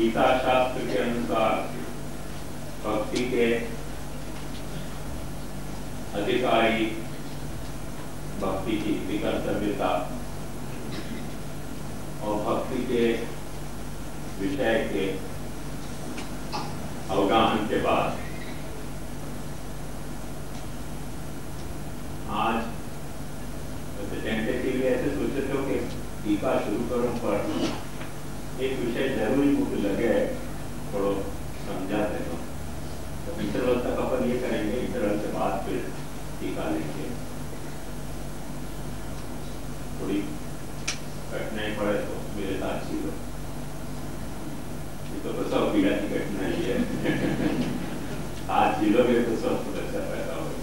गीता शास्त्र के अनुसार भक्ति के अधिकारी भक्ति की कर्तव्यता और भक्ति के विषय के अवगाहन के बाद आज टेंटेटिवली ऐसे सोचे थे कि टीका शुरू करूं पर एक विषय जरूरी मुझे लगे थोड़ा समझा देना। तो इंटरवल तक अपन ये करेंगे, इंटरवल के बाद फिर टीका लेंगे। थोड़ी कठिनाई पड़े तो मेरे साथ सीखो, ये तो सब पीड़ा की कठिनाई है। आज जीलोगे तो सब सुरक्षा पैदा होगी।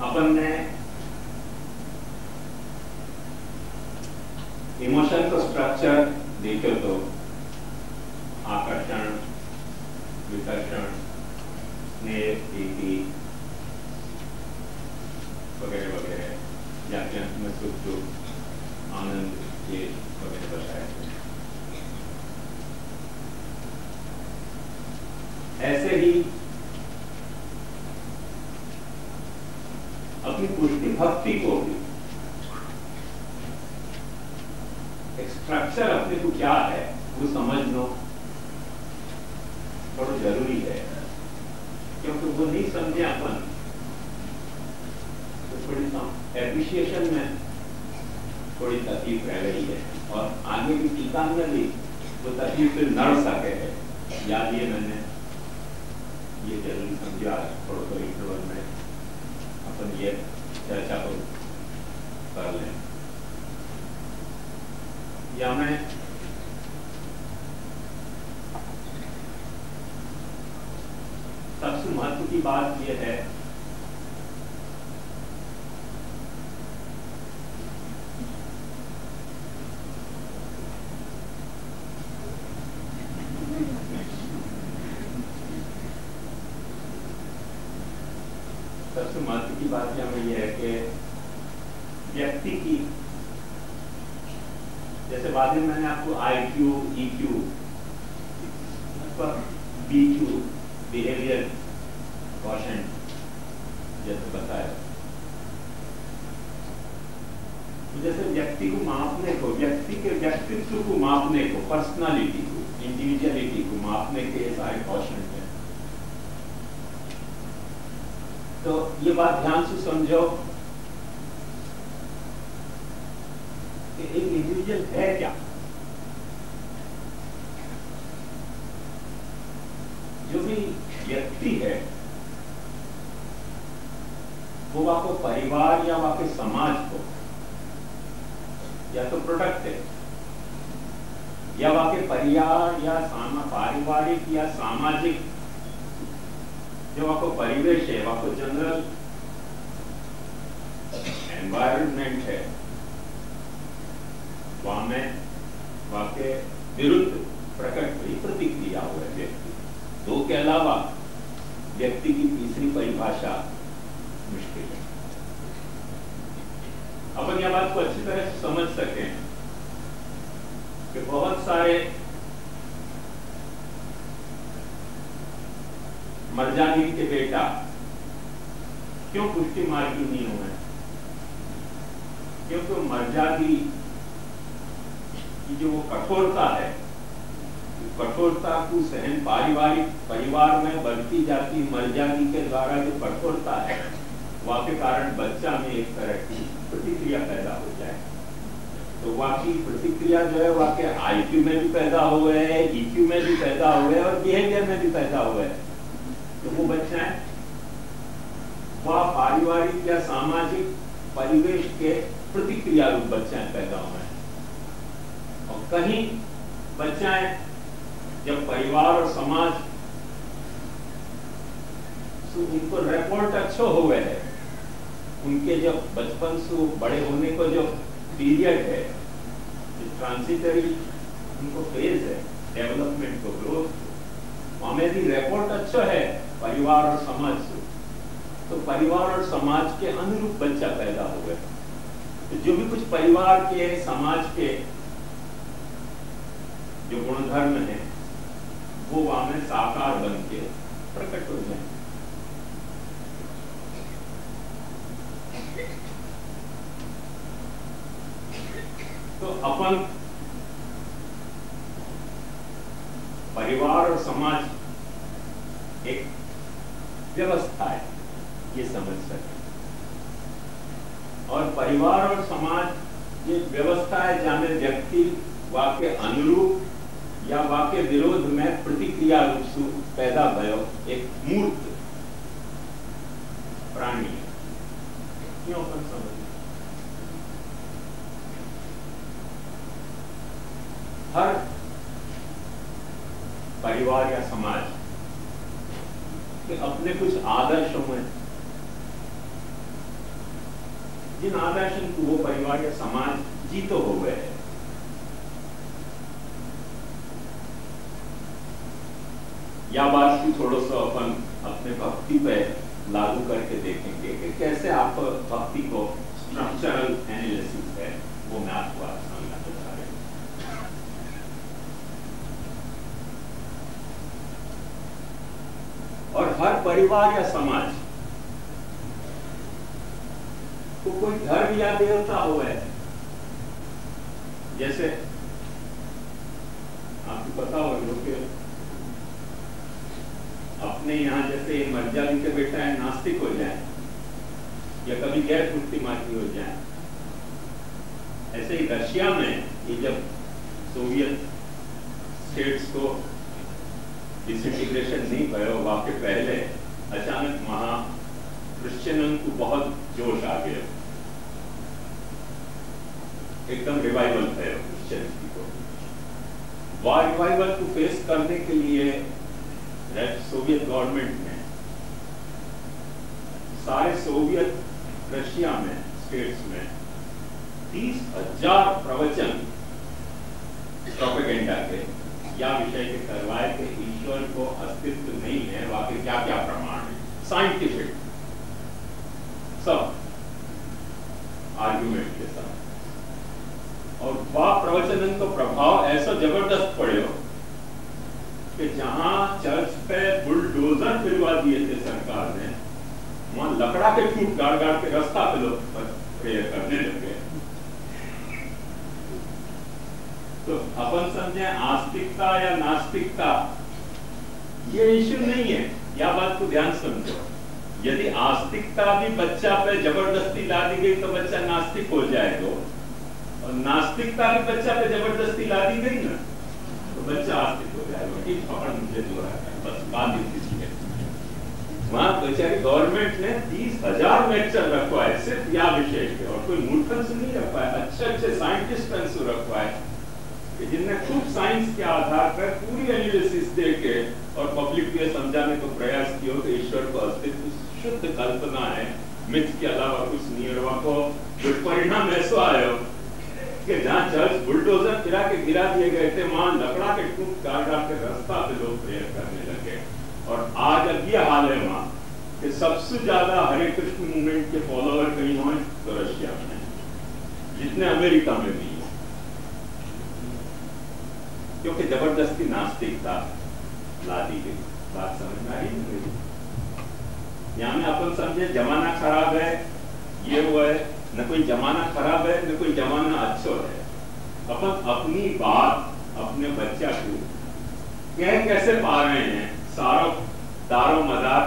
अपन ने इमोशन का स्ट्रक्चर देखे तो आकर्षण, विकर्षण, स्नेह, प्रीति वगैरह वगैरह, जाके अंत में सुख दुख, आनंद, ये वगैरह बताया। ऐसे ही अपनी पुष्टि भक्ति को भी एक स्ट्रक्चर अपने को क्या है वो समझना थोड़ा जरूरी है, क्योंकि वो नहीं समझे अपन तो थोड़ी एप्रिशिएशन में थोड़ी तकलीफ रह रही है और आगे भी टीका में भी वो तकलीफ फिर नड़ सके है। याद ये मैंने ये जरूरी समझा थोड़ा थोड़ा इंटरवल में अपन ये चर्चा को कर लें। या मैं सबसे महत्व की बात यह है सबसे महत्व की बात यह है कि व्यक्ति की, जैसे बाद में मैंने आपको IQ, EQ, BQ, behaviour quotient जैसे बताया, तो जैसे व्यक्ति को मापने को, व्यक्ति के व्यक्तित्व को मापने को, पर्सनालिटी को, इंडिविजुअलिटी को मापने के सारे क्वोशेंट हैं। तो ये बात ध्यान से समझो कि एक इंडिविजुअल है क्या। जो भी व्यक्ति है वो वाको परिवार या वाके समाज को या तो प्रोडक्ट है या वाके परिवार या पारिवारिक या सामाजिक जो वाको परिवेश है, वाको जनरल एनवायरनमेंट है, वहां में वाके विरुद्ध प्रकट हुई प्रतिक्रिया हुआ व्यक्ति। दो के अलावा व्यक्ति की तीसरी परिभाषा मुश्किल है। अपन यह बात को अच्छी तरह से समझ सकें कि बहुत सारे मर्जादी के बेटा क्यों पुष्टि मार्गी नहीं हुए? क्योंकि मर्जादी की जो कठोरता है, कठोरता को सहन पारिवारिक परिवार में बढ़ती जाती मर्जादी के द्वारा जो कठोरता है, वह के कारण बच्चा में एक तरह की प्रतिक्रिया पैदा हो जाए। तो वाकई प्रतिक्रिया जो है वाकई आईक्यू में भी पैदा हुए है, ईक्यू में भी पैदा हुए और बिहेवियर में भी पैदा हुए है। तो वो बच्चा है वह पारिवारिक या सामाजिक परिवेश के प्रतिक्रिया रूप बच्चा पैदा हुए हैं। और कहीं बच्चाएं जब परिवार और समाज उनको रिपोर्ट अच्छो हुए है, उनके जब बचपन से बड़े होने को जो पीरियड है, जो ट्रांजिटरी उनको फेज है डेवलपमेंट को, ग्रोथ, हमें भी रिपोर्ट अच्छा है परिवार और समाज से, तो परिवार और समाज के अनुरूप बच्चा पैदा हुआ। तो जो भी कुछ परिवार के समाज के जो गुणधर्म है वो वहां में साकार बन के प्रकट हो जाए। तो अपन परिवार और समाज एक व्यवस्था है ये समझ सके, और परिवार और समाज ये व्यवस्था है जहां में व्यक्ति वाके अनुरूप या वाके विरोध में प्रतिक्रिया रूप से पैदा भयो एक मूर्त प्राणी है। क्यों अपन समझ हर परिवार या समाज के अपने कुछ आदर्श हैं, जिन आदर्शों को वो परिवार या समाज जीतो हो गए हैं। या बात की थोड़ा सा अपन अपने भक्ति पे लागू करके देखेंगे कि कैसे आप भक्ति को स्ट्रक्चरल एनालिसिस है वो मैं आपको आज समझना चाह रहा हूं। और हर परिवार या समाज को कोई धर्म या देवता हो है। जैसे आपको पता हो लोग अपने यहाँ जैसे मर्जादी के बेटा है नास्तिक हो जाए या कभी गैर पुष्टिमार्गी हो जाए, ऐसे ही रशिया में ये जब सोवियत स्टेट्स को डिसइंटीग्रेशन नहीं भयो वाके पहले अचानक वहां क्रिश्चियनों को बहुत जोश आ गया, एकदम रिवाइवल है क्रिश्चियनिटी को। वह रिवाइवल को फेस करने के लिए सोवियत गवर्नमेंट ने सारे सोवियत रशिया में स्टेट्स में 30,000 प्रवचन प्रोपेगेंडा के या विषय के करवाए कि ईश्वर को अस्तित्व नहीं है, वाकई क्या क्या प्रमाण है, साइंटिफिक सब आर्गुमेंट के साथ। और वह प्रवचन का प्रभाव ऐसा जबरदस्त पड़े कि जहां चर्च पे बुलडोजर फिरवा दिए थे सरकार ने, वहां लकड़ा के फूट गाड़ गाड़ के रास्ता पे लोग प्रेयर करने लगे। तो अपन समझे आस्तिकता या नास्तिकता ये इश्यू नहीं है, या बात को ध्यान समझो। यदि आस्तिकता भी बच्चा पे जबरदस्ती ला दी गई तो बच्चा नास्तिक हो जाएगा, और नास्तिकता भी बच्चा पे जबरदस्ती ला दी गई ना तो तो बच्चा आस्तिक हो जाएगा, ठीक पकड़ मुझे जो है बस बात इतनी है। वहां बेचारी गवर्नमेंट ने 30,000 लेक्चर रखवाए सिर्फ या विषय के, और कोई मूर्खन से नहीं रखवाए, अच्छे अच्छे साइंटिस्ट से रखवाए जिनने खूब साइंस के आधार पर पूरी एनालिसिस देके और पब्लिक को यह समझाने को प्रयास किया कि ईश्वर को अस्तित्व शुद्ध कल्पना है, मिथ के अलावा कुछ नहीं है। को दुष्परिणाम ऐसा आया कि जहाँ चर्च बुलडोजर फिरा के गिरा दिए गए थे, वहां लकड़ा के टूक काट के रास्ता पे लोग प्रेयर करने लगे। और आज अब ये हाल है वहां कि सबसे ज्यादा हरे कृष्ण मूवमेंट के फॉलोअर कहीं हो तो रशिया में, जितने अमेरिका में भी, क्योंकि जबरदस्ती नास्तिकता ला दी गई। बात समझ में आई नहीं? यहाँ में अपन समझे जमाना खराब है, ये वो है, न कोई जमाना खराब है न कोई जमाना अच्छा है। अपन अपनी बात अपने बच्चा को कह कैसे पा रहे हैं, सारों दारों मदार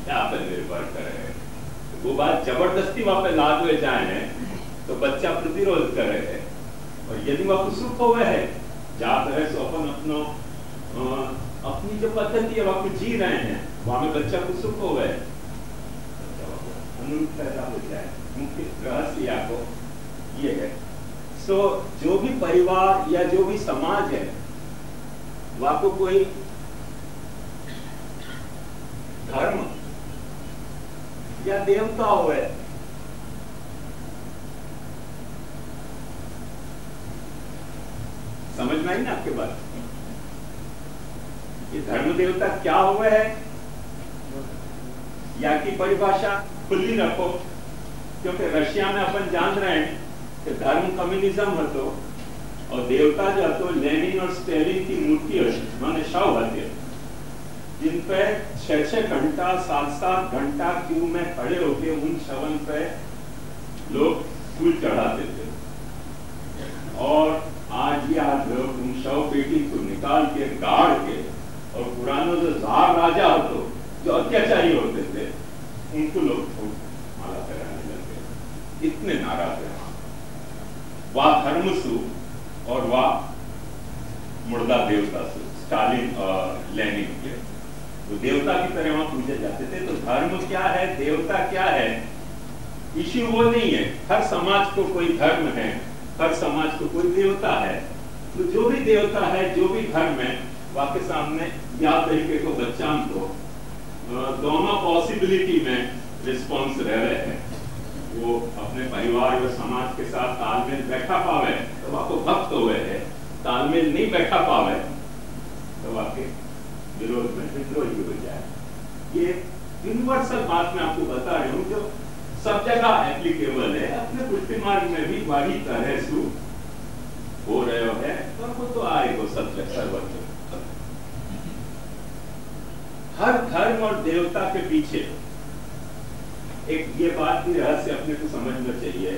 क्या पर निर्भर करे। वो बात जबरदस्ती वहां पे ला दे जाए तो बच्चा प्रतिरोध करे, और यदि वह सुख हुए है जाते है तो अपन अपनो अपनी जो पद्धति है वह जी रहे हैं, वहां में बच्चा को सुख हो गए, अनुरूप पैदा हो जाए। मुख्य रहस्य को ये है। सो जो भी परिवार या जो भी समाज है वह को कोई धर्म या देवता हो, समझ में आई ना आपके बात? ये धर्म देवता क्या हुआ है या की परिभाषा खुली रखो, क्योंकि रशिया में अपन जान रहे हैं कि धर्म कम्युनिज्म हतो और देवता जो हतो लेनिन और स्टेलिन की मूर्ति माने शव होते, जिन पे 6-6 घंटा 7-7 घंटा क्यू में खड़े होके उन शवन पे लोग फूल चढ़ाते थे। और आज याद हो उन शव पेटी को निकाल के गाड़ के, और पुराना जो जार राजा होते जो अत्याचारी होते थे उनको लोग माला पहनाने लगे, इतने नाराज है। वाह धर्मसु और वाह मुर्दा देवता सु, स्टालिन और लेनिन के तो देवता की तरह वहां पूजे जाते थे। तो धर्म क्या है, देवता क्या है, इश्यू वो नहीं है। हर समाज को कोई धर्म है, हर समाज को कोई देवता है। तो जो भी देवता है, जो भी धर्म है, आपके सामने या तरीके को बच्चा को दोनों पॉसिबिलिटी में रिस्पॉन्स रह रहे हैं। वो अपने परिवार और समाज के साथ तालमेल बैठा पावे तो आपको भक्त हुए है, तालमेल नहीं बैठा पावे तो आपके विरोध में विद्रोही हो जाए। ये यूनिवर्सल बात मैं आपको बता रही हूँ जो सब जगह एप्लीकेबल है। अपने पुष्टि मार्ग में भी वही तरह से हो रहे है, और वो तो आएगा सत्य सर्वत्र। हर धर्म और देवता के पीछे एक ये बात की रहस्य अपने को समझना चाहिए,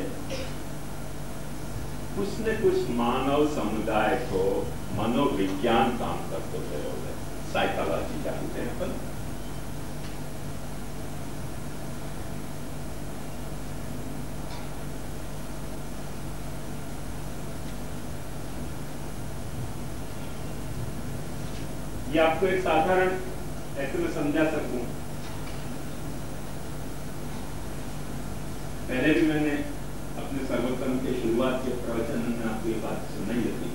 कुछ न कुछ मानव समुदाय को मनोविज्ञान काम करते रहे, साइकोलॉजी जानते हैं अपन। ये आपको एक साधारण ऐसे मैं समझा सकूं। पहले भी मैंने अपने सर्वोत्तम के शुरुआत के प्रवचन में आपको ये बात सुनाई थी,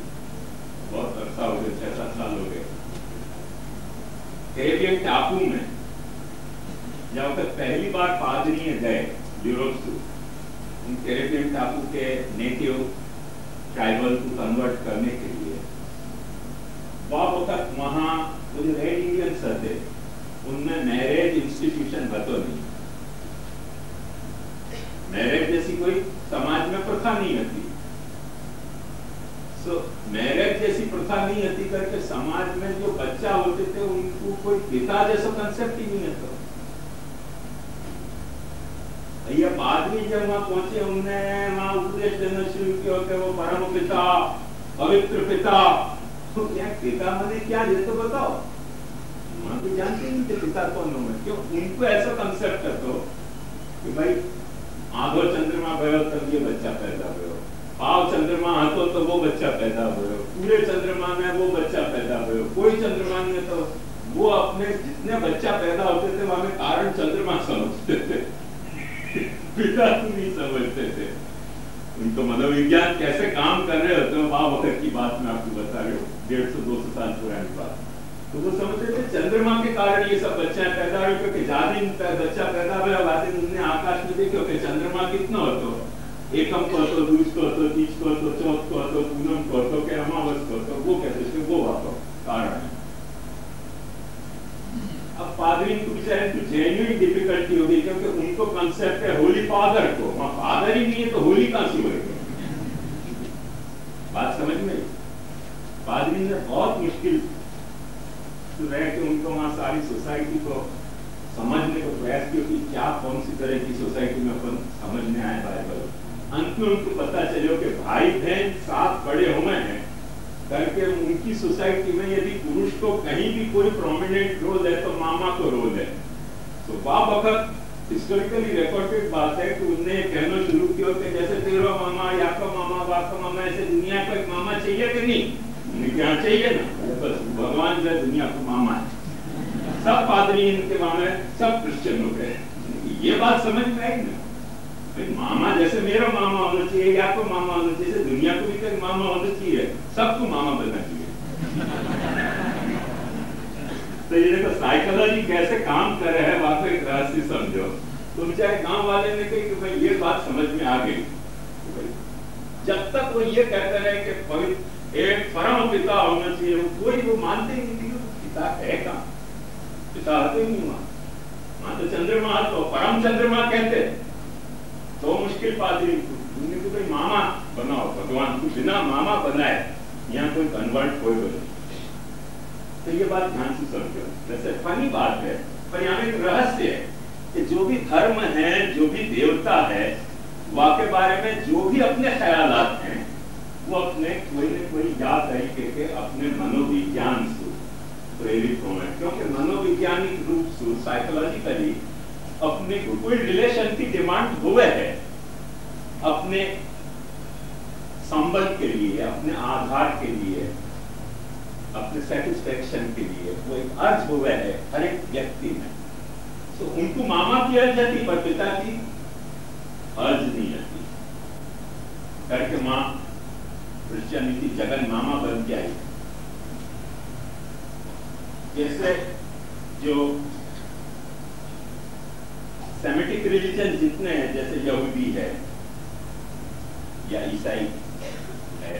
बहुत अरसा हो गया, 6-7 साल हो गए। कैरेबियन टापू में जब तक पहली बार पादरी गए यूरोप से, उन कैरेबियन टापू के नेटिव ट्राइबल को कन्वर्ट करने के लिए तक वहां जो रेड इंडियंस थे उनमें मैरिज इंस्टीट्यूशन बतो नहीं, मैरिज जैसी कोई समाज में प्रथा नहीं होती। सो मैरिज जैसी प्रथा नहीं होती करके समाज में जो बच्चा होते थे उनको कोई पिता जैसा कंसेप्ट ही नहीं होता। भैया बाद में जब वहां पहुंचे उन्होंने वहां उपदेश देना शुरू किया कि वो परम पिता, पवित्र पिता। तो क्या पिता मैंने क्या ये तो बताओ, वहां तो जानते नहीं थे पिता कौन है। क्यों उनको ऐसा कंसेप्ट है तो कि भाई आधो चंद्रमा भयो तब ये बच्चा पैदा हुआ, पाव चंद्रमा હતો तो वो बच्चा पैदा हुए, पूरे चंद्रमा में वो बच्चा पैदा हुए, कोई चंद्रमा में तो वो अपने जितने बच्चा पैदा होते थे वहां में कारण चंद्रमा समझते थे, पिता नहीं समझते थे। उनको मनोविज्ञान कैसे काम कर रहे होते हैं, वहां वक्त की बात मैं आपको बता रही हूँ, 150-200 साल पुरानी बात। तो वो समझते थे चंद्रमा के कारण ये सब बच्चा पैदा हुए, क्योंकि ज्यादा बच्चा पैदा हुआ वादिन उन्हें आकाश में देखो कि चंद्रमा कितना होतो, एकम को होतो, दूज को होतो, तीज को होतो, चौथ को होतो, पूनम को होतो, के अमावस को होतो, वो कहते थे वो वातो कारण है। अब पादरी को बेचारे को जेन्युइन डिफिकल्टी होगी, क्योंकि उनको कंसेप्ट है होली फादर को, वहां फादर ही नहीं है तो होली कहां से होगी? बात समझ में? पादरी ने बहुत मुश्किल रह के उनको वहां सारी सोसाइटी को समझने को प्रयास किया कि क्या कौन सी तरह की सोसाइटी में अपन समझने आए बाइबल। अंत में उनको पता चलो कि भाई बहन साथ बड़े हुए हैं करके उनकी सोसाइटी में यदि पुरुष को कहीं भी कोई प्रोमिनेंट रोल है तो मामा को रोल है। तो वक्त हिस्टोरिकली रिकॉर्डेड बात है कि उनने कहना शुरू किया कि जैसे तेरा मामा, या का मामा, बाप का मामा, ऐसे दुनिया को एक मामा चाहिए कि नहीं? क्या चाहिए ना, बस भगवान जो दुनिया को मामा है। सब पादरी इनके मामा है, सब क्रिश्चियन हो गए। ये बात समझ में आई ना, मामा जैसे मेरा मामा होना चाहिए, या को मामा होना चाहिए, दुनिया को भी तो मामा होना चाहिए, सबको मामा बनना चाहिए। तो ये देखो साइकोलॉजी कैसे काम कर रहा है, वाकई एक रहस्य समझो। तुम चाहे गांव वाले ने कही कि भाई ये बात समझ में आ गई, जब तक वो ये कहते रहे कि पवित्र एक परम पिता होना चाहिए, कोई वो मानते ही नहीं कि पिता है कहां, पिता आते ही नहीं वहां तो चंद्रमा तो परम चंद्रमा कहते, तो मुश्किल पादरी उन्हें तो भाई मामा बनाओ, भगवान को बिना मामा बनाए यहाँ कोई कन्वर्ट कोई बने। तो ये बात ध्यान से समझो, वैसे फनी बात है पर यहाँ एक रहस्य है कि जो भी धर्म है, जो भी देवता है, वह के बारे में जो भी अपने ख्यालात हैं वो अपने कोई न कोई याद तरीके के अपने मनोविज्ञान से प्रेरित हुए, क्योंकि मनोवैज्ञानिक रूप से साइकोलॉजिकली अपने को कोई रिलेशन की डिमांड हुए है, अपने संबंध के लिए, अपने आधार के लिए, अपने सेटिस्फेक्शन के लिए वो एक अर्ज हुआ है हर एक व्यक्ति में। तो उनको मामा की अर्ज आती पर पिता की अर्ज नहीं आती करके माँ क्रिश्चियनिटी जगन मामा बन के आई। जैसे जो सेमिटिक रिलीजन जितने हैं, जैसे यहूदी है या ईसाई है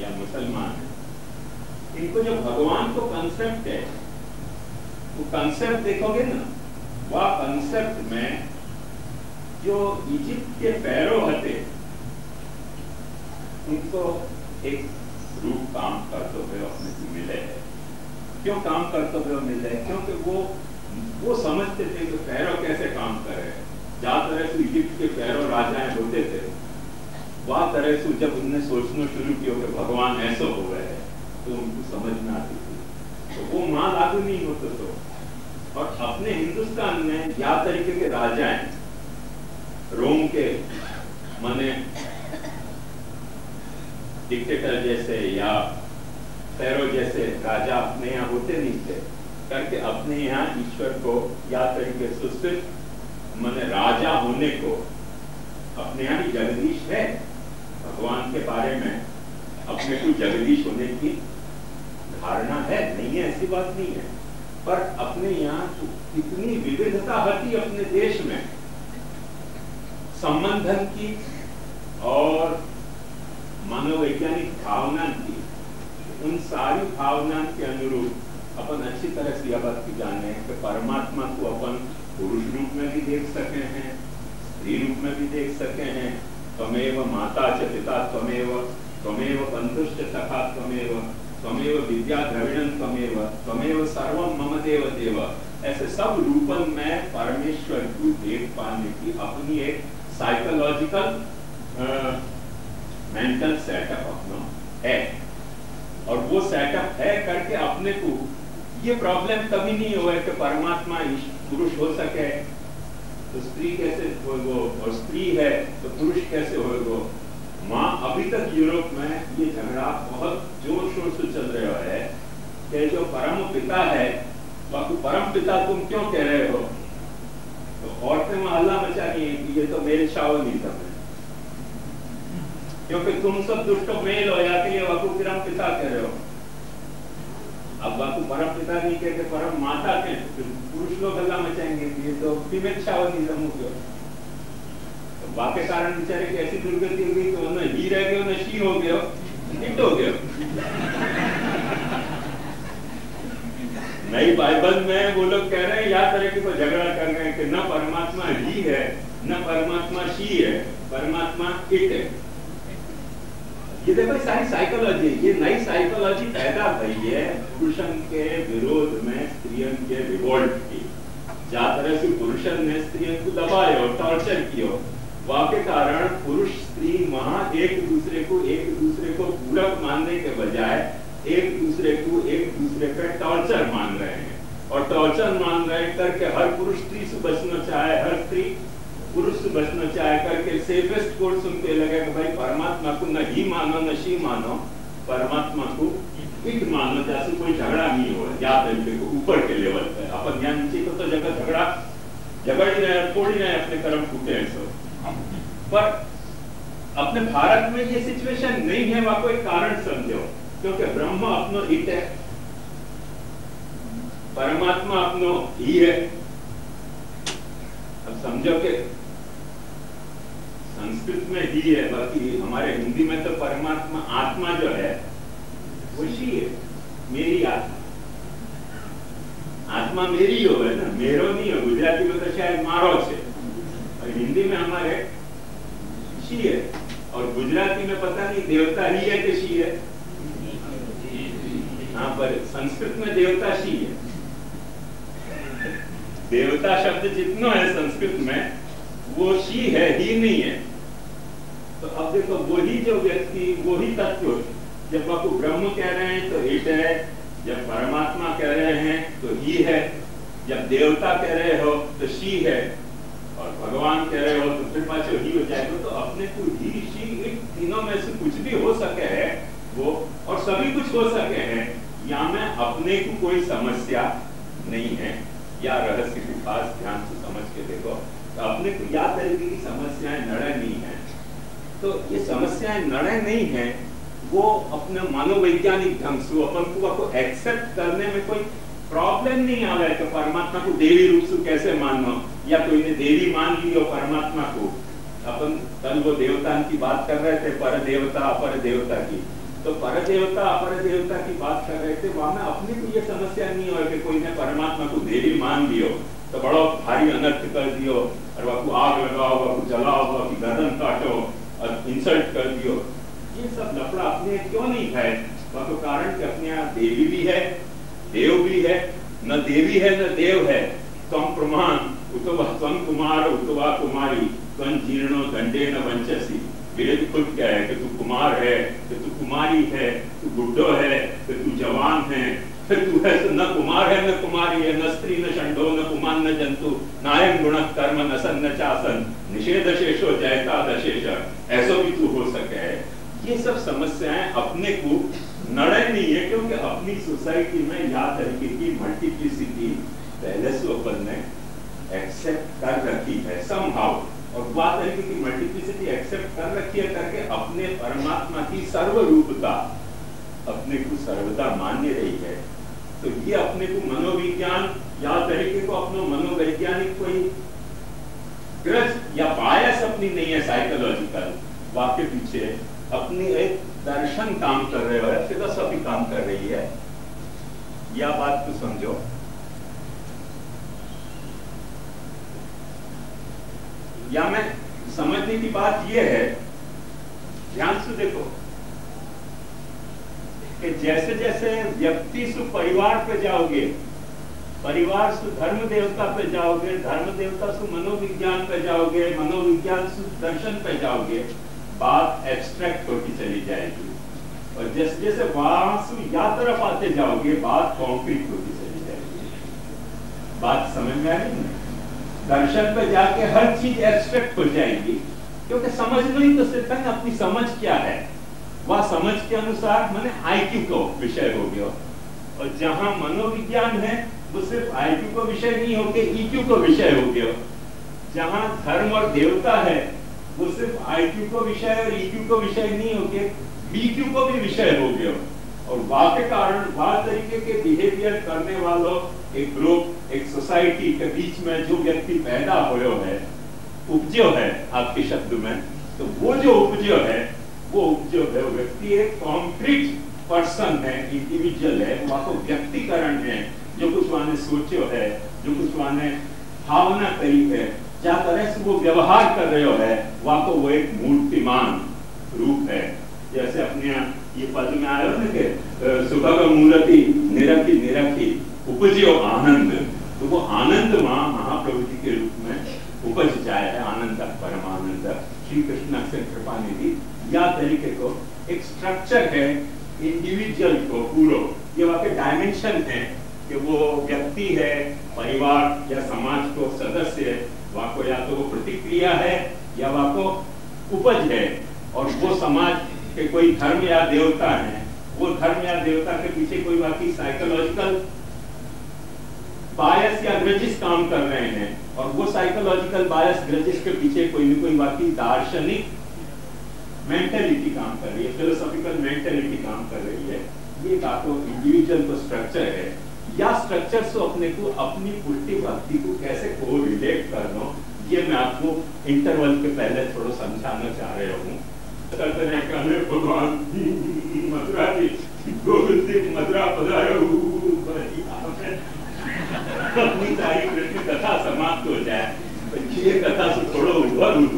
या मुसलमान है, इनको जो भगवान को कंसेप्ट है, वो कंसेप्ट देखोगे ना, वह कंसेप्ट में जो इजिप्ट के पैरों हते उनको एक रूप काम करते हुए अपने को मिले है। क्यों काम करते हुए मिले? क्योंकि वो समझते थे कि पैरों कैसे काम करे। जहाँ तरह से इजिप्ट के पैरों राजाएं होते थे, वह तरह से जब उन्होंने सोचना शुरू किया कि भगवान ऐसा हो गए है, तो उनको समझ में आती थी। तो वो वहां लागू नहीं होते तो। और अपने हिंदुस्तान में या तरीके के राजाएं, रोम के माने डिक्टेटर जैसे या फेरो जैसे राजा अपने यहाँ होते नहीं थे करके अपने यहाँ ईश्वर को या तरीके से सिर्फ माने राजा होने को, अपने यहाँ भी जगदीश है, भगवान के बारे में अपने को जगदीश होने की धारणा है, नहीं है ऐसी बात नहीं है, पर अपने यहाँ इतनी विविधता होती अपने देश में संबंधन की और मनोवैज्ञानिक भावना की, उन सारी भावना के अनुरूप अपन अच्छी तरह से यह बात की जाने कि परमात्मा को अपन पुरुष रूप में भी देख सके हैं, स्त्री रूप में भी देख सके हैं। त्वमेव माता च पिता त्वमेव, त्वमेव बंधुश्च सखा त्वमेव, त्वमेव विद्या द्रविणं त्वमेव, त्वमेव सर्वं मम देव देव। ऐसे सब रूपन में परमेश्वर को देख पाने की अपनी एक साइकोलॉजिकल मेंटल सेटअप अपना है, और वो सेटअप है करके अपने को ये प्रॉब्लम कभी नहीं हुआ कि परमात्मा पुरुष हो सके तो स्त्री कैसे होगा, और स्त्री है तो पुरुष कैसे होगा, वहां अभी तक यूरोप में ये झगड़ा बहुत जोर शोर से चल रहा है कि जो परम पिता है, बाकी परम पिता तुम क्यों कह रहे हो? तो औरतें वहां हल्ला मचा रही है कि ये तो मेल शावनिज्म है, क्योंकि तुम सब दुष्टों मेल हो जाते हैं, वाकु परम पिता कह रहे हो। अब वाकु परम पिता नहीं कहते, परम माता कहते, पुरुष लोग हल्ला मचाएंगे ये तो फीमेल शावनिज्म हो गया। तो वाक्य कारण बेचारे की ऐसी दुर्गति हो गई तो न ही रह गए न शी हो गया, हिट हो गया। नई बाइबल में वो लोग कह रहे हैं, या तरह की को झगड़ा कर रहे हैं कि न परमात्मा ही है न परमात्मा शी है, परमात्मा इट है। ये देखो सारी साइकोलॉजी, ये नई साइकोलॉजी पैदा हुई है पुरुषन के विरोध में स्त्रियन के रिवोल्ट की। जहाँ तरह से पुरुषन ने स्त्रियन को दबाया, टॉर्चर किया, वाके कारण पुरुष स्त्री वहां एक दूसरे को पूरक मानने के बजाय एक दूसरे पे टॉर्चर मान रहे हैं, और टॉर्चर मान रहे करके हर पुरुष स्त्री से बचना चाहे, हर स्त्री पुरुष से बचना चाहे करके सेफेस्ट कोर्स उनके लगे कि भाई परमात्मा को न ही मानो न शी मानो, परमात्मा को इट मानो, जैसे कोई झगड़ा नहीं हो। याद रखिए को ऊपर के लेवल पे अपन यहाँ नीचे को तो जगह झगड़ ही रहे, तोड़ ही रहे, अपने कर्म फूटे हैं सब। पर अपने भारत में ये सिचुएशन नहीं है, वहां कोई कारण समझो, क्योंकि ब्रह्म अपनो इट है, परमात्मा अपनो ही है। अब समझो कि संस्कृत में ही है, बाकी हमारे हिंदी में तो परमात्मा आत्मा जो है वो शी है, मेरी आत्मा, आत्मा मेरी हो है ना, मेरो नहीं है। गुजराती में तो शायद मारो है, और हिंदी में हमारे शी है, और गुजराती में पता नहीं देवता ही है कि शी है। हाँ, पर संस्कृत में देवता शी है। देवता शब्द जितना है संस्कृत में वो शी है, ही नहीं है। तो अब देखो वही जो व्यक्ति, वही तत्व, जब आपको ब्रह्म कह रहे हैं तो इट है, जब परमात्मा कह रहे हैं तो ही है, जब देवता कह रहे हो तो शी है, और भगवान कह रहे हो तो फिर पाछो ही हो जाएगा। तो अपने को ही शी इट तीनों में से कुछ भी हो सके है वो, और सभी कुछ हो सके हैं, यहाँ में अपने को कोई समस्या नहीं है। या रहस्य को खास ध्यान से समझ के देखो तो अपने को या तरीके की समस्याएं नड़े नहीं है। तो ये समस्याएं नड़े नहीं है, वो अपने मनोवैज्ञानिक ढंग से अपन को एक्सेप्ट करने में कोई प्रॉब्लम नहीं आ रहा है कि परमात्मा को देवी रूप से कैसे मानो, या कोई ने देवी मान ली हो परमात्मा को। अपन कल वो देवता की बात कर रहे थे, पर देवता अपर देवता की, तो पर देवता अपर देवता की बात कर रहे थे, वहां में अपने को ये समस्या नहीं हो कि कोई ने परमात्मा को देवी मान लियो तो बड़ा भारी अनर्थ कर दियो, और वह को आग लगाओ, वह को जलाओ, वह की गर्दन काटो और इंसल्ट कर दियो। ये सब लफड़ा अपने क्यों नहीं है? वह को कारण कि अपने यहाँ देवी भी है, देव भी है, न देवी है न देव है। तम प्रमाण उतवा तम कुमार उतवा कुमारी तम जीर्णो दंडे न वंचसी। वेद खुद क्या है कि तू कुमार है, कि तू कुमारी है, तू बुड्ढो है, कि तू जवान है, फिर तू है न कुमार है न कुमारी है, न स्त्री न षंडो न कुमान न जंतु, नायम गुण कर्म न सन न चासन, निषेध शेषो जयता दशेष, ऐसा भी तू हो सके है। ये सब समस्याएं अपने को नड़े नहीं है, क्योंकि अपनी सोसाइटी में या तरीके की मल्टीप्लिसिटी पहले से अपन ने एक्सेप्ट कर रखी है समहाउ, और बात तरीके की मल्टीप्लिसिटी एक्सेप्ट कर रखी है करके अपने परमात्मा की सर्वरूपता अपने को सर्वदा मान्य रही है। तो ये अपने को मनोविज्ञान या तरीके को अपना मनोवैज्ञानिक कोई ग्रज या बायस अपनी नहीं है, साइकोलॉजिकल वाक्य पीछे अपनी एक दर्शन काम कर रहे हो, फिलोसॉफी काम कर रही है। यह बात को समझो। या मैं समझने की बात यह है, ध्यान से देखो कि जैसे जैसे व्यक्ति से परिवार पे जाओगे, परिवार से धर्म देवता पे जाओगे, धर्म देवता से मनोविज्ञान पे जाओगे, मनोविज्ञान से दर्शन पे जाओगे, बात एब्स्ट्रैक्ट होती चली जाएगी। और जैसे जैसे वहां से या तरफ आते जाओगे, बात कॉन्क्रीट होती चली जाएगी। बात समझ में आ रही है? दर्शन पे जाके हर चीज एब्स्ट्रैक्ट हो जाएगी, क्योंकि समझना ही तो सिर्फ है, अपनी समझ क्या है वह समझ के अनुसार माने आईक्यू को विषय हो गया। और जहां मनोविज्ञान है वो सिर्फ आईक्यू को विषय नहीं होके ईक्यू को विषय हो गया। जहां धर्म और देवता है वो सिर्फ आईक्यू को विषय और ईक्यू को विषय नहीं होके बीक्यू को भी विषय हो गया। और वाह के कारण वाह तरीके के बिहेवियर करने वालों एक ग्रुप एक सोसाइटी के बीच में जो व्यक्ति पैदा होयो है उपजो है आपके शब्द में, तो वो जो उपजो है वो व्यक्ति एक कॉन्क्रीट पर्सन है, इंडिविजुअल है, वहाँ को व्यक्तिकरण है, जो कुछ माने सोचो है, जो कुछ माने भावना करी है, क्या तरह से वो व्यवहार कर रहे हो है, वहाँ को वो एक मूर्तिमान रूप है। जैसे अपने यहाँ ये पद में आयो ना कि सुबह का मूर्ति निरखी निरखी उपजो आनंद, तो वो आनंद महाप्रभु जी के रूप में उपज जाए है, आनंद परमानंद श्री कृष्ण से कृपा निधि या तरीके को एक स्ट्रक्चर है इंडिविजुअल को पूरा, ये वहाँ के डायमेंशन है कि वो व्यक्ति है, परिवार या समाज को सदस्य है, वहाँ को या तो वो प्रतिक्रिया है या वहाँ को उपज है। और वो समाज के कोई धर्म या देवता है, वो धर्म या देवता के पीछे कोई बाकी साइकोलॉजिकल बायस या ग्रजिस काम कर रहे हैं, और वो साइकोलॉजिकल बायस ग्रजिस के पीछे कोई न कोई बाकी दार्शनिक मेंटेलिटी काम कर रही है, फिलोसॉफिकल मेंटेलिटी काम कर रही है। ये बातों इंडिविजुअल को स्ट्रक्चर है, या स्ट्रक्चर से अपने को अपनी उल्टी भक्ति को कैसे को रिलेट करना, ये मैं आपको इंटरवल के पहले थोड़ा समझाना चाह रहा हूँ। भगवान मथुरा जी गोविंद मथुरा पधारो, अपनी सारी कृष्ण कथा समाप्त हो जाए, ये कथा से थोड़ा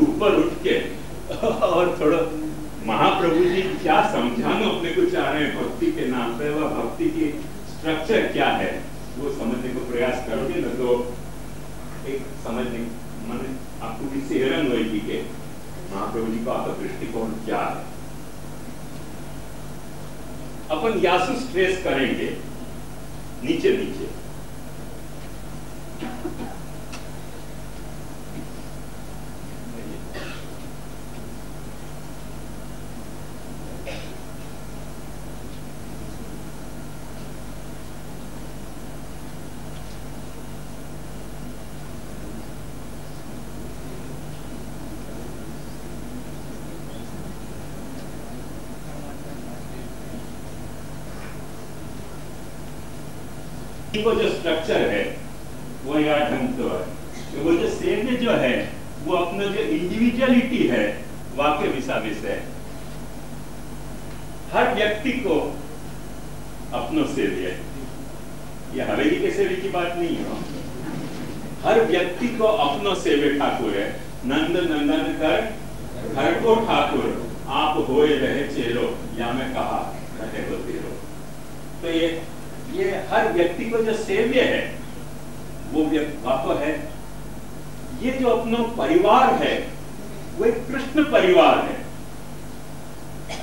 ऊपर उठ के और थोड़ा महाप्रभु जी क्या समझाना अपने को चाह रहे हैं भक्ति के नाम पे, वह भक्ति की स्ट्रक्चर क्या है वो समझने को प्रयास करोगे ना, तो एक समझने मैंने आपको भी सेहरन होगी कि महाप्रभु जी का आपका दृष्टिकोण क्या है। अपन यासु स्ट्रेस करेंगे नीचे नीचे। वो जो स्ट्रक्चर है वो यह ढंग तो है कि वो जो सेव्य जो है वो अपना जो इंडिविजुअलिटी है वाक्य विसाविस है। हर व्यक्ति को अपनो सेव्य है, ये हवेली के सेव्य की बात नहीं है, हर व्यक्ति को अपनो सेव्य ठाकुर है। नंद नंदन कर घर को ठाकुर आप होए रहे चेलो, या मैं कहा रहे हो तेरो। तो ये हर व्यक्ति को जो सेव्य है वो वाको है। ये जो अपना परिवार है वो एक कृष्ण परिवार है,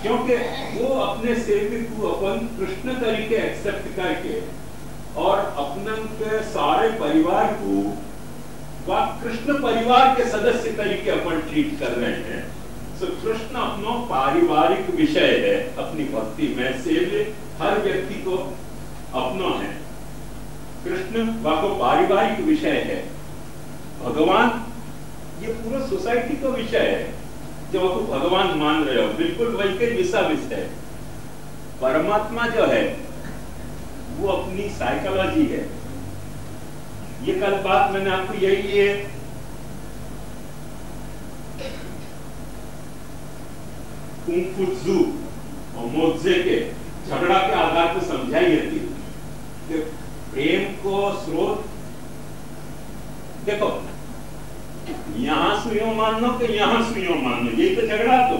क्योंकि वो अपने सेव्य को अपन कृष्ण तरीके एक्सेप्ट करके और अपने के सारे परिवार को वह कृष्ण परिवार के सदस्य तरीके अपन ट्रीट कर रहे हैं। तो कृष्ण अपना पारिवारिक विषय है अपनी भक्ति में, सेव्य हर व्यक्ति को अपना है। कृष्ण वाको पारिवारिक विषय है, भगवान ये पूरा सोसाइटी का विषय है जो आपको भगवान मान रहे हो, बिल्कुल वही के विषय है। परमात्मा जो है वो अपनी साइकोलॉजी है। ये कल बात मैंने आपको यही है कुंफुत्सु और मोत्जे के झगड़ा के आधार पर समझाई जाती है कि प्रेम को स्रोत देखो, यहां सुयो मानो कि यहां सुयो मानो, यही तो झगड़ा। तो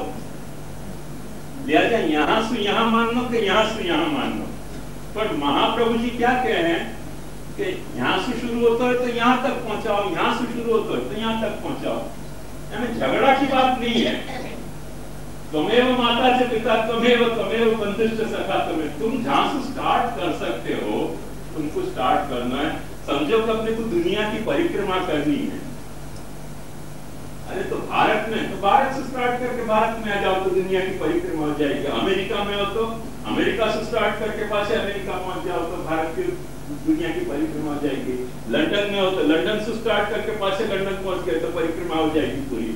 लिहाजा यहां सु यहां मानो कि यहां सु यहां मानो। पर महाप्रभु जी क्या कह रहे हैं कि यहां से शुरू होता है तो यहां तक पहुंचाओ, यहां से शुरू होता है तो यहां तक पहुंचाओ। यानी झगड़ा की बात नहीं है। त्वमेव माता च पिता त्वमेव बंधुश्च सखा त्वमेव। तुम जहां से स्टार्ट कर सकते हो तुमको स्टार्ट करना है। समझो कि अपने को दुनिया की परिक्रमा करनी है, अरे तो भारत में, तो भारत से स्टार्ट करके भारत में आ जाओ तो दुनिया की परिक्रमा हो जाएगी। अमेरिका में हो तो अमेरिका से स्टार्ट करके पास अमेरिका पहुंच जाओ तो भारत की दुनिया की परिक्रमा हो जाएगी। लंदन में हो तो लंदन से स्टार्ट करके पास लंदन पहुंच गए तो परिक्रमा हो जाएगी पूरी।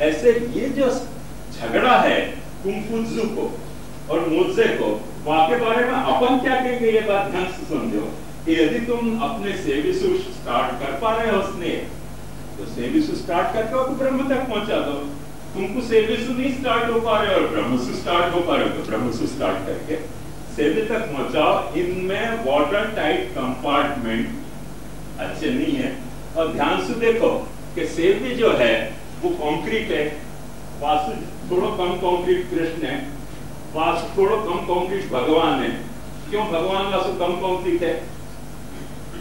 ऐसे ये जो झगड़ा है कुंफुत्जू को और मोत्से को, वहां के बारे में अपन क्या कहेंगे, ये बात ध्यान से समझो कि यदि तुम अपने सेविसु स्टार्ट कर पा रहे हो स्नेह, तो सेविसु स्टार्ट करके तो ब्रह्म तक पहुंचा दो। तुमको सेविसु नहीं स्टार्ट हो पा रहे और ब्रह्मसु स्टार्ट हो पा रहे हो तो ब्रह्मसु स्टार्ट करके सेव्य तक पहुंचाओ। इनमें वाटर टाइट कंपार्टमेंट अच्छे नहीं है। और ध्यान से देखो कि सेव्य जो है वो कंक्रीट है, वासु थोड़ा कम कंक्रीट कृष्ण है, वासु थोड़ा कम कंक्रीट भगवान है। क्यों भगवान वासु कम कंक्रीट है?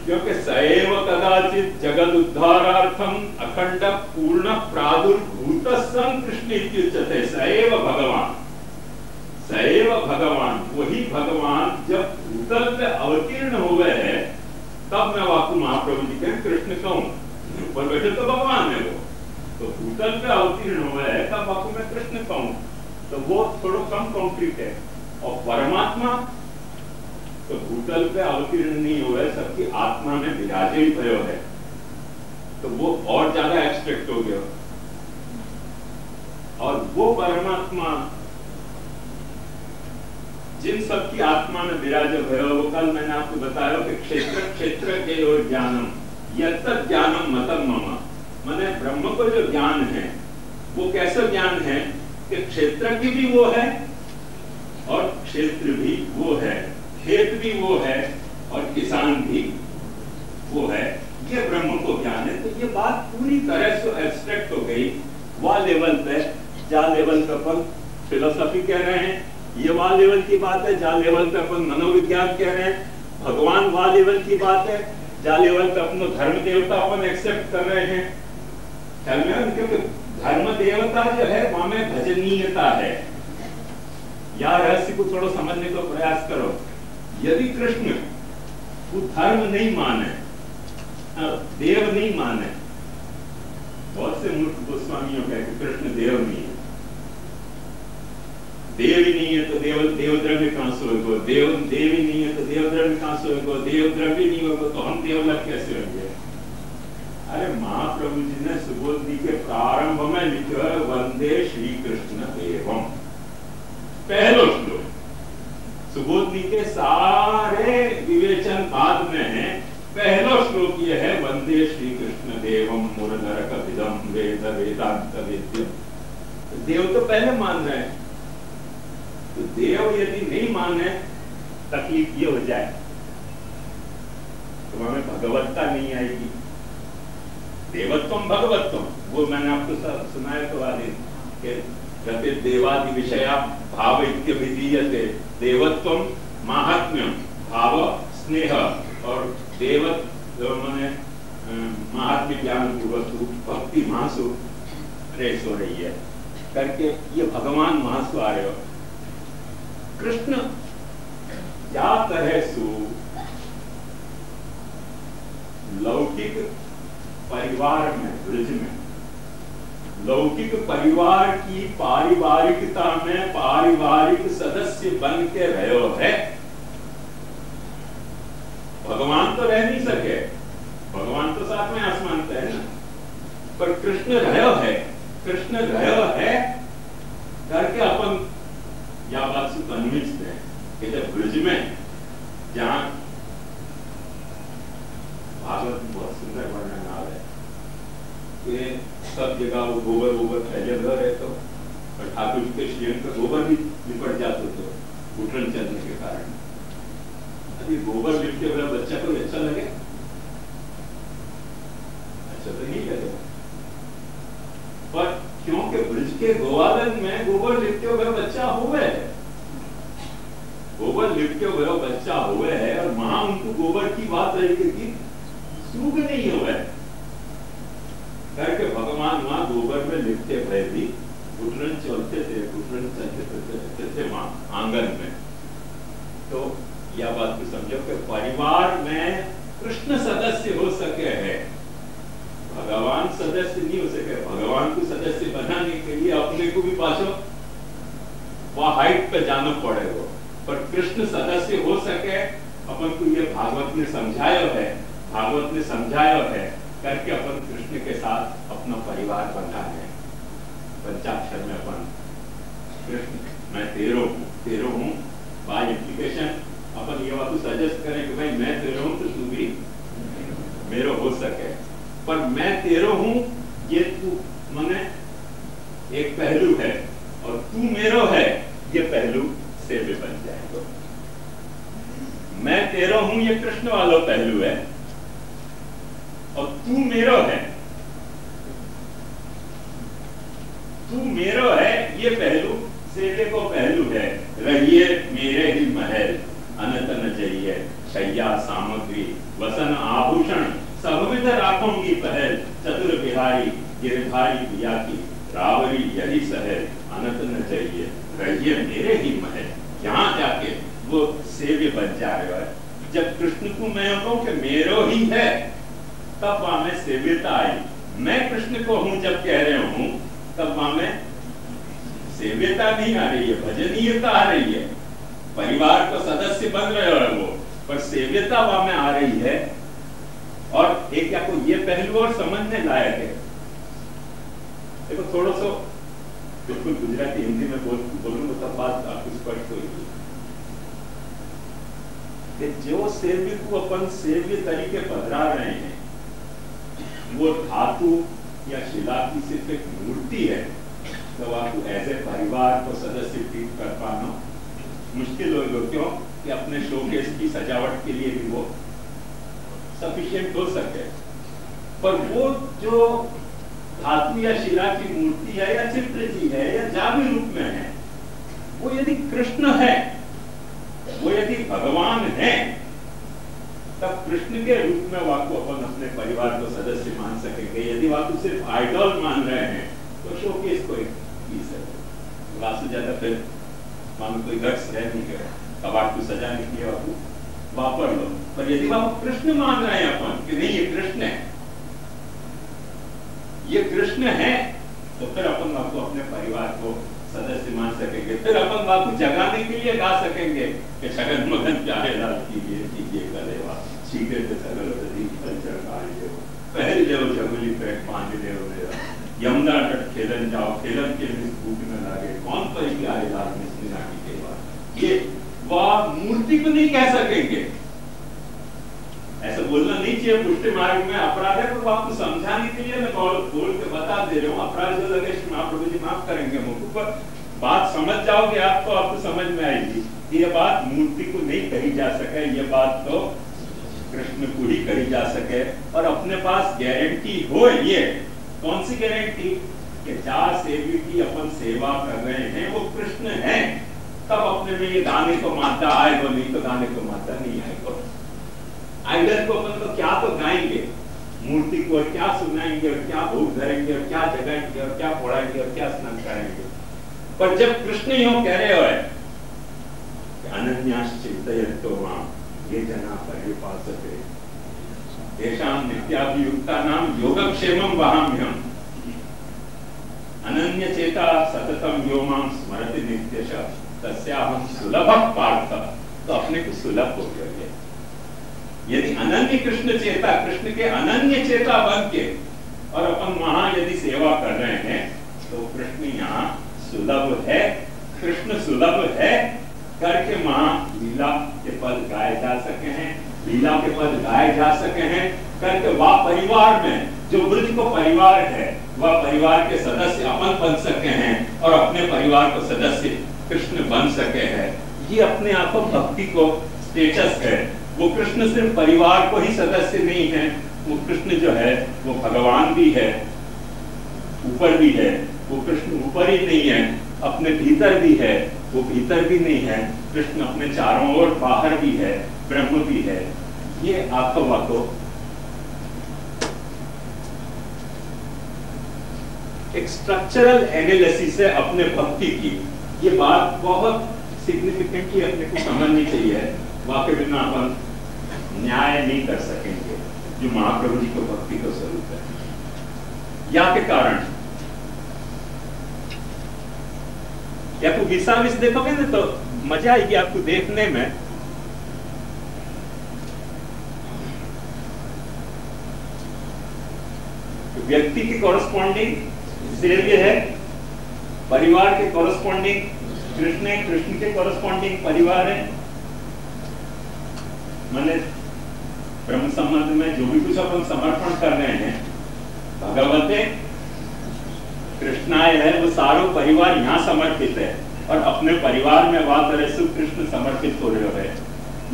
क्योंकि सएव कदाचित जगद उद्धारार्थम अखंड पूर्ण प्रादुर्भूत सन कृष्ण इत्युच्यते। सएव भगवान, सएव भगवान, वही भगवान जब भूतल पे अवतीर्ण हुए हैं तब मैं वाकु महाप्रभु जी के कृष्ण कहूं। ऊपर बैठे तो भगवान है वो, तो भूतल पे अवतीर्ण हुए हैं तब वाकु मैं कृष्ण कहूं। तो वो थोड़ा कम कंक्रीट है। और परमात्मा तो भूतल पे अवतीर्ण नहीं हुए, सबकी आत्मा में विराजे ही भयो है, तो वो और ज्यादा एब्स्ट्रैक्ट हो गया। और वो परमात्मा जिन सबकी आत्मा में विराजे भयो, वो कल मैंने आपको बताया कि क्षेत्र क्षेत्र के और ज्ञानम यत् ज्ञानम मतम मम, माने ब्रह्म को जो ज्ञान है वो कैसा ज्ञान है कि क्षेत्र की भी वो है और क्षेत्र भी वो है, खेत भी वो है और किसान भी वो है, ये ब्रह्म को ज्ञान है। तो ये बात पूरी तरह से एब्स्ट्रैक्ट हो गई। वह लेवल पे, जहाँ लेवल पे अपन फिलोसफी कह रहे हैं, ये वह लेवल की बात है। जहाँ लेवल पे अपन मनोविज्ञान कह रहे हैं, भगवान वह लेवल की बात है। जहाँ लेवल पे अपना धर्म देवता अपन एक्सेप्ट कर रहे हैं, क्योंकि धर्म देवता जो है वहां में भजनीयता है। या रहस्य को थोड़ा समझने का प्रयास करो। यदि कृष्ण वो धर्म नहीं माने, देव नहीं माने, बहुत से मूर्ख गोस्वामियों कहते कृष्ण देव नहीं है, देव ही नहीं है तो देव द्रव्य कहां से होगा, देव ही नहीं है तो देव द्रव्य कहां से होगा, देव द्रव्य नहीं होगा तो हम देवलक कैसे होंगे? अरे महाप्रभु जी ने सुबोधनी के प्रारंभ में लिखा है वंदे श्री कृष्ण देवम, पहलो श्लोक। सुबोधनी के सारे विवेचन बाद में है, पहला श्लोक ये है वंदे श्री कृष्ण देवम मुरनरक विदम वेद वेदांत वेद्यम। देव तो पहले मान रहे हैं, तो देव यदि नहीं माने तकलीफ ये हो जाए तो हमें भगवत्ता नहीं आएगी। देवत्वम भगवत्वम, वो मैंने आपको सुनाया तो वाले के देवादि विषया भाव इत्यभिधीयते। देवत्वम महात्म्यम, भाव स्नेह और देवत्व माने महात्म्य ज्ञान वस्तु भक्ति महासु रेस हो रही है करके ये भगवान महासु आ रहे हो। कृष्ण या तरह सु लौकिक परिवार में, ब्रज में लौकिक परिवार की पारिवारिकता में पारिवारिक सदस्य बन के रहो है। भगवान तो रह नहीं सके, भगवान तो साथ में आसमान पे है ना, पर कृष्ण रहो है, कृष्ण रहो है करके अपन या बात से कन्विंस्ड है कि जब ब्रज में, जहां भागवत में बहुत सुंदर वर्णन आ रहा है कि सब जगह वो गोबर फैले हुए रहे, तो ठाकुर जी के श्रीअंग का गोबर भी निपट जाते थे घुटन चलने के कारण। अभी गोबर लिपटे हुए बच्चा को अच्छा लगे? अच्छा तो नहीं लगेगा, पर क्योंकि ब्रज के गोवालन में गोबर लिपटे हुए बच्चा हुए है, गोबर लिपटे हुए बच्चा हुए है, और वहां उनको गोबर की बात रही थी, सूख नहीं हुआ है करके भगवान वहां गोबर में लिपटे हुए भी घुटन चलते थे वहां आंगन में। तो यह बात भी समझो कि परिवार में कृष्ण सदस्य हो सके है, भगवान सदस्य नहीं हो सके। भगवान को सदस्य सदस्य बनाने के लिए अपने को भी पाछो वह हाइट पे जाना पड़ेगा। पर कृष्ण सदस्य हो सके अपन को ये भागवत ने समझाया है, भागवत ने समझाया है करके अपन कृष्ण के साथ अपना परिवार बना है। पंचाक्षर में अपन कृष्ण मैं तेरो हूँ बाय इम्प्लीकेशन अपन ये बात सजेस्ट करें कि भाई मैं तेरो हूँ तो तू भी मेरो हो सके। पर मैं तेरो हूँ ये तू मने एक पहलू है और तू मेरो है ये पहलू से भी बन जाएगा। मैं तेरो हूं ये कृष्ण वाला पहलू है और तू मेरो है, तू मेरो है ये पहलू सेवे को पहलू है। रहिए मेरे ही महल अनंत न जाइए शैया सामग्री वसन आभूषण सब विध राखूंगी पहल। चतुर बिहारी गिरधारी पिया की रावरी यही सहल अनंत न चाहिए रहिए मेरे ही महल। यहाँ जाके वो सेव्य बन जा रहा है। जब कृष्ण को मैं कहूं कि मेरो ही है तब वहां में सेव्यता आई। मैं कृष्ण को हूं जब कह रहे हूं तब वहां में सेव्यता नहीं आ रही है, भजनीयता आ रही है। परिवार को सदस्य बन रहे हो वो, पर सेव्यता वहां में आ रही है। और एक या को ये पहलू और समझने लायक है। देखो थोड़ा सा बिल्कुल गुजराती हिंदी में बोलूंगा तब बात आपको स्पष्ट होगी कि जो सेव्य को अपन सेव्य तरीके बदला रहे हैं वो धातु या शिला की सिर्फ एक मूर्ति है, तो आपको एज ए परिवार को सदस्य ट्रीट कर पाना मुश्किल होगा। क्यों कि अपने शोकेस की सजावट के लिए भी वो सफिशिएंट हो सके। पर वो जो धातु या शिला की मूर्ति है या चित्र जी है या जावी रूप में है, वो यदि कृष्ण है, वो यदि भगवान है, तब कृष्ण के रूप में वाको अपन अपने परिवार को सदस्य मान सकेंगे। यदि वाको सिर्फ आइडल मान रहे हैं तो शोकेस को पीस है वास्तु ज्यादा फिर मानो कोई गट्स है नहीं है कबाड़ को सजाने की वाको वापर लो। पर यदि वाको कृष्ण मान रहे हैं अपन कि नहीं ये कृष्ण है, ये कृष्ण है, तो फिर अपन आपको अपने परिवार को सदस्य मान सकेंगे। फिर अपन आपको जगाने के लिए गा सकेंगे कि छगन मगन प्यारे लाल कीजिए कलेवा सीधे पे सगल पहल जाओ जंगली पेट पांच देव मेरा यमुना तट खेलन जाओ खेलन के भूख न लागे कौन पर प्यारे लाल मिसना की केवा। ये वह मूर्ति को नहीं कह सकेंगे, ऐसा बोलना नहीं चाहिए। पुष्टि मार्ग में अपराध है, पर आपको समझाने के लिए मैं बोल के बता दे रहा हूँ। अपराध जो लगे महाप्रभु जी माफ करेंगे मुझको, पर बात समझ जाओगे आप तो आपको समझ में आएगी। ये बात मूर्ति को नहीं कही जा सके, ये बात तो कृष्ण को ही कही जा सके। और अपने पास गारंटी हो, ये कौन सी गारंटी कि जहाँ सेवी की अपन सेवा कर रहे हैं वो कृष्ण है, तब अपने में ये गाने को मानता आएगा, नहीं तो गाने को मानता नहीं आएगा। आइडल को अपन तो क्या तो गाएंगे, मूर्ति को क्या सुनाएंगे और क्या भोग धरेंगे और क्या जगाएंगे और क्या पढ़ाएंगे और क्या स्नान कराएंगे। पर जब कृष्ण यूं कह रहे हो अनन्याश्चिन्तयन्तो मां ये जना पर्युपासते तेषां नित्याभियुक्तानां योगक्षेमं वहाम्यहम् अनन्य चेता सततम यो मां स्मरति नित्यशः तस्याहं सुलभः पार्थ। तो अपने को सुलभ हो गया। यदि अनन्य कृष्ण चेता, कृष्ण के अनन्य चेता बन के और अपन वहां यदि सेवा कर रहे हैं तो कृष्ण यहाँ सुलभ है, कृष्ण सुलभ है करके वहां लीला के पद गाए जा सके हैं, लीला के पद गाए जा सके हैं करके वह परिवार में जो ब्रज को परिवार है वह परिवार के सदस्य अपन बन सके हैं और अपने परिवार को सदस्य कृष्ण बन सके हैं। ये अपने आप को भक्ति को स्टेटस है। वो कृष्ण सिर्फ परिवार को ही सदस्य नहीं है, वो कृष्ण जो है वो भगवान भी है, ऊपर भी है। वो कृष्ण ऊपर ही नहीं है, अपने भीतर भी है, वो भीतर भी नहीं है। कृष्ण अपने चारों ओर बाहर भी है, ब्रह्म भी है। ये आपको वाको एक स्ट्रक्चरल एनालिसिस है अपने भक्ति की। ये बात बहुत सिग्निफिकेंटली अपने को समझनी चाहिए। वाकई बिना अपन न्याय नहीं कर सकेंगे जो महाप्रभु जी को भक्ति का स्वरूप है। या के कारण या आपको विसाविस देखोगे ना तो मजा आएगी आपको देखने में। व्यक्ति के कॉरेस्पॉन्डिंग सेव्य है, परिवार के कॉरेस्पॉन्डिंग कृष्ण है, कृष्ण के कॉरेस्पॉन्डिंग परिवार है। मैंने ब्रह्म संबंध में जो भी कुछ अपन समर्पण कर रहे हैं भगवते कृष्णाय है, वो सारो परिवार यहाँ समर्पित है और अपने परिवार में वहां तरह से कृष्ण समर्पित हो रहे है।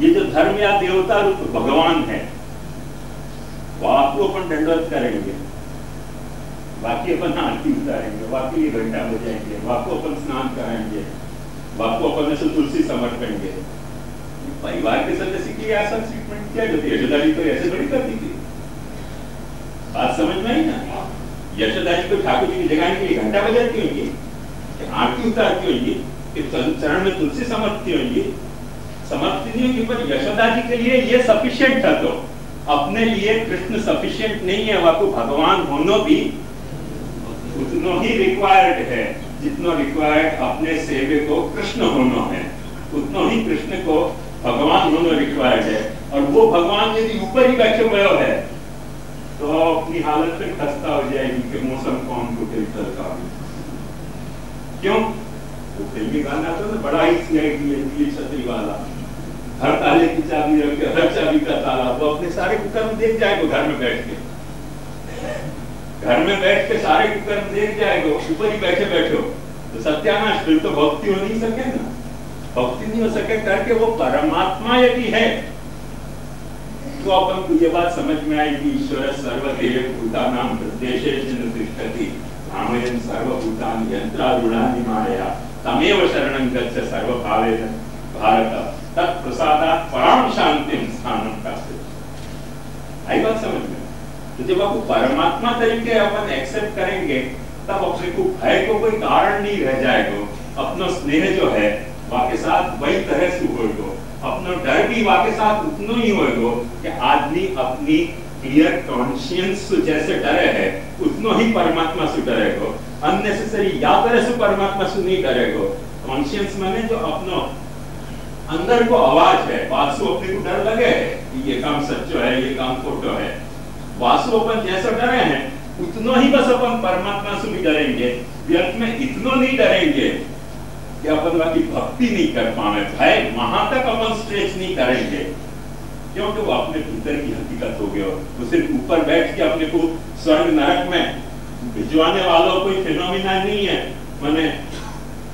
ये जो धर्म या देवता रूप भगवान है वो आपको अपन दंडवत करेंगे, बाकी अपन आरती उतारेंगे, बाकी ये घंटा बजाएंगे, वाको अपन स्नान कराएंगे, वाको अपन ऐसे तुलसी समर्पेंगे। परिवार के सदस्य की ऐसा ट्रीटमेंट क्या करती है? यशोदा जी तो ऐसे बड़ी करती थी, बात समझ में आई ना? यशोदा जी तो ठाकुर जी की जगाने के लिए घंटा बजाती होंगी, आरती उतारती होंगी, चरण में तुलसी समर्पती होंगी, समर्पित नहीं होंगी, पर यशोदा जी के लिए ये सफिशिएंट था। तो अपने लिए कृष्ण सफिशिएंट नहीं है, वाको भगवान होना भी उतना ही रिक्वायर्ड है जितना रिक्वायर्ड अपने सेवे को कृष्ण होना है, उतना ही कृष्ण को भगवान होना रिक्वायर्ड है। और वो भगवान यदि ऊपर ही बैठे हुए है तो अपनी हालत पे खस्ता हो जाएगी कि मौसम कौन को दिल का। क्यों? वो फिल्मी गाना तो बड़ा ही सीआईडी छतरी वाला, हर ताले की चाबी रखे, हर चाबी का ताला, वो अपने सारे कुकर्म देख जाएगा घर में बैठ के, घर में बैठ के सारे कुकर्म देख जाएगा, ऊपर ही बैठे बैठे हो तो सत्यानाश। फिर तो भक्ति हो नहीं सके ना, भक्ति नहीं हो सके करके वो परमात्मा यदि है तो अपन को ये बात समझ में आएगी, ईश्वर सर्वदेव भूतानां हृदयेषु तिष्ठति रामयन् सर्वभूतानि यन्त्रारूढानि मायया तमेव शरणं गच्छ सर्वभावेन भारत तत्प्रसादात् परां शांतिं स्थानं प्राप्स्यति। आई बात समझ में? तो जब आपको परमात्मा तरीके अपन एक्सेप्ट करेंगे तब अपने को भय को कोई कारण नहीं रह जाएगा, अपना स्नेह जो है वाके साथ वही तरह से होगा, अपना डर भी वाके साथ उतना ही होगा कि आदमी अपनी क्लियर कॉन्शियंस जैसे डरे है उतना ही परमात्मा से डरेगा। अननेसेसरी या तरह से परमात्मा से नहीं डरेगा। कॉन्शियंस माने जो अपना अंदर को आवाज है, वासु अपने को डर लगे है कि ये काम सच्चो है, ये काम खोटो है, वासु अपन जैसा डरे हैं उतना ही बस अपन परमात्मा से भी डरेंगे। व्यर्थ में इतना नहीं डरेंगे कि अपन बाकी भक्ति नहीं कर पाए, भय वहां तक अपन स्ट्रेच नहीं करेंगे क्योंकि वो अपने भीतर की हकीकत हो गया। वो सिर्फ ऊपर बैठ के अपने को स्वर्ग नरक में भिजवाने वालों कोई फिनोमिना नहीं है, माने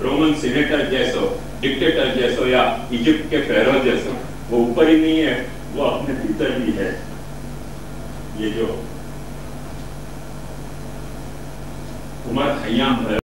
रोमन सीनेटर जैसो, डिक्टेटर जैसो या इजिप्ट के फेरो जैसो, वो ऊपर ही नहीं है, वो अपने भीतर भी है। ये जो उमर खयाम है